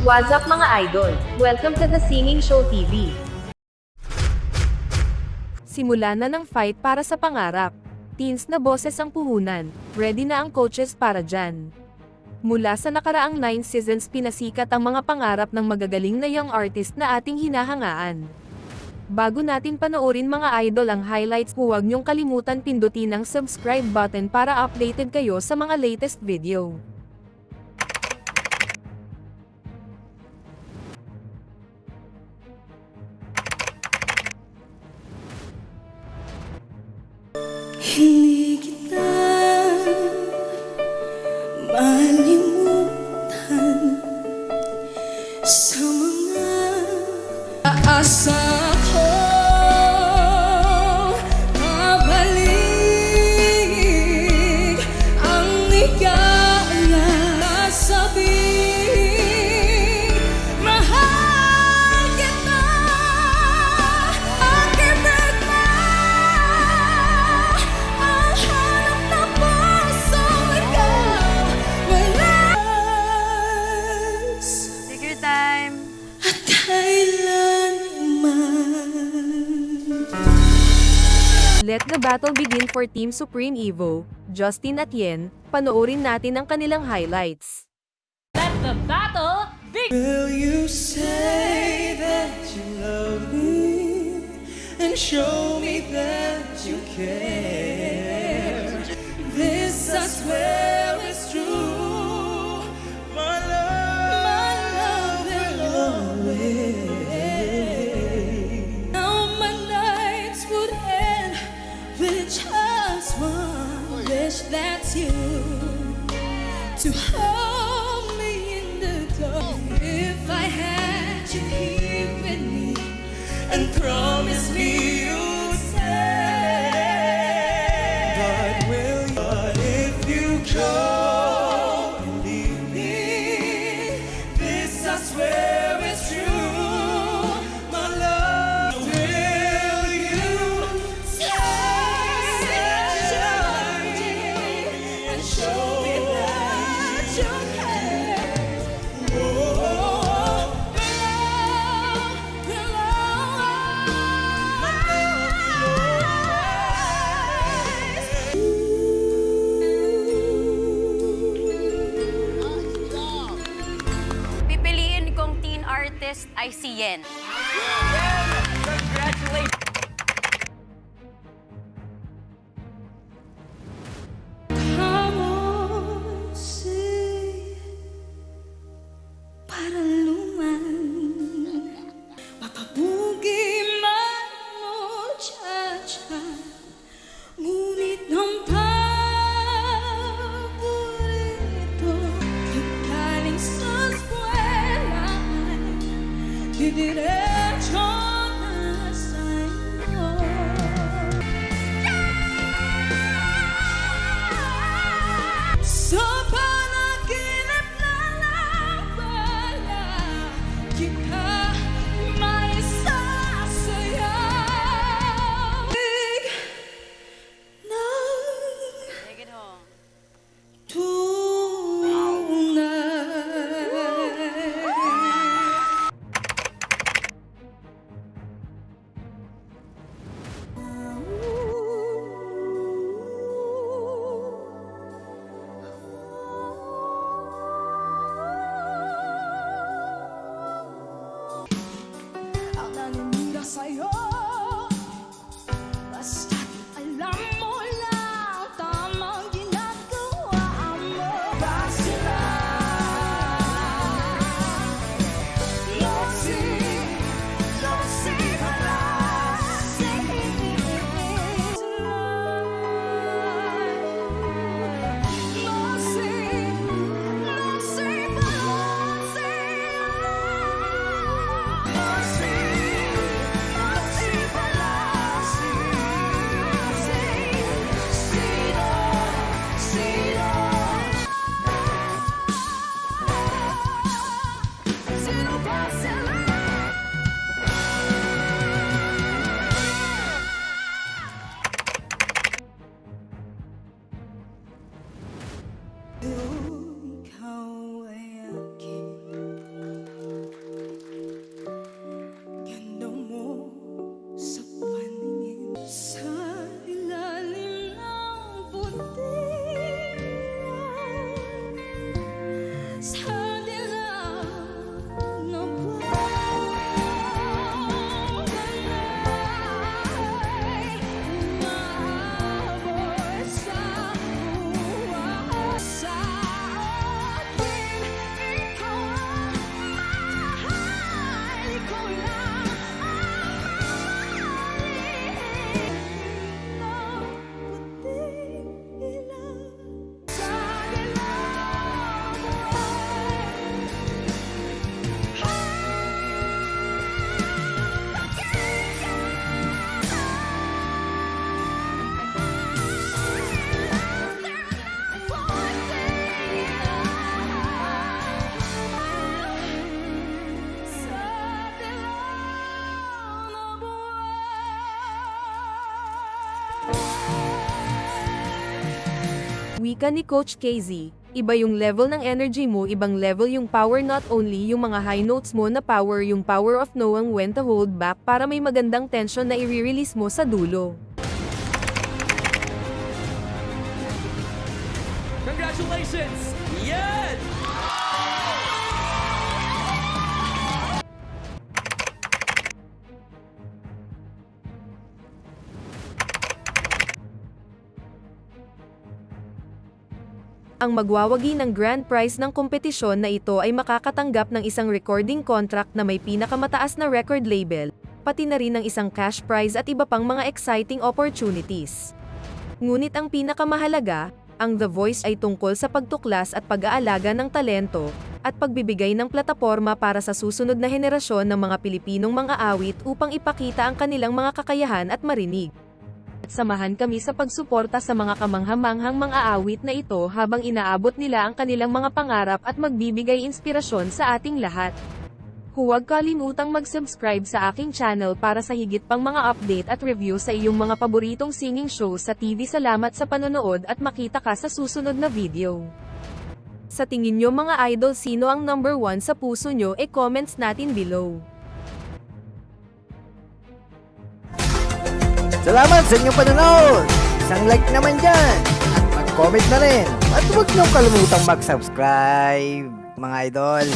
What's up mga idol? Welcome to the Singing Show TV. Simula na ng fight para sa pangarap. Teens na boses ang puhunan, ready na ang coaches para dyan. Mula sa nakaraang 9 seasons pinasikat ang mga pangarap ng magagaling na young artist na ating hinahangaan. Bago natin panoorin mga idol ang highlights, huwag niyong kalimutan pindutin ang subscribe button para updated kayo sa mga latest video. Hindi kita malimutan sa mga asa ko. Mabalik ang ligaya, sabihin mahal kita. Aking bigla ang hanap ng pusong ikaw. Walas Take your time. at kailanman. Let the battle begin for Team Supreme Evo, Justin at Yen. Panoorin natin ang kanilang highlights. Will you say that you love me and show me that you care? This I swear is true. My love will always. Now my nights would end with just one wish, that's you to hold me in the dark. If I had you here with me and promise me you'd stay. But will you? But if you go and leave me, this I swear is true. My love, will you stay and show me that you care? Pipiliin kong teen artist ay si Yen. Come on, say, para luman, mapabugi man o tsa-tsa, ngunit ang paborito, galing sa eskwela ay didiretso na sa'yo. Sa panaginip na lang pala kita may sasayaw ng Take it home. tunay. Ang nanimula sa'yo, basta't alam mo lang tamang ginagawa mo. Basila, losi pala, ikaw ay aking Wika ni Coach KZ, iba yung level ng energy mo, ibang level yung power, not only yung mga high notes mo na power, yung power of knowing when to hold back para may magandang tension na i-release mo sa dulo. Congratulations! Yan! Ang magwawagi ng grand prize ng kompetisyon na ito ay makakatanggap ng isang recording contract na may pinakamataas na record label, pati na rin ng isang cash prize at iba pang mga exciting opportunities. Ngunit ang pinakamahalaga, ang The Voice ay tungkol sa pagtuklas at pag-aalaga ng talento, at pagbibigay ng plataporma para sa susunod na henerasyon ng mga Pilipinong mga awit upang ipakita ang kanilang mga kakayahan at marinig. At samahan kami sa pagsuporta sa mga kamanghamanghang mga awit na ito habang inaabot nila ang kanilang mga pangarap at magbibigay inspirasyon sa ating lahat. Huwag kalimutang mag-subscribe sa aking channel para sa higit pang mga update at review sa iyong mga paboritong singing show sa TV. Salamat sa panonood at makita ka sa susunod na video. Sa tingin nyo mga idol, sino ang number 1 sa puso nyo? Comments natin below. Salamat sa inyong panonood! Isang like naman dyan! At mag-comment na rin! At huwag niyong kalimutang mag-subscribe, mga idol!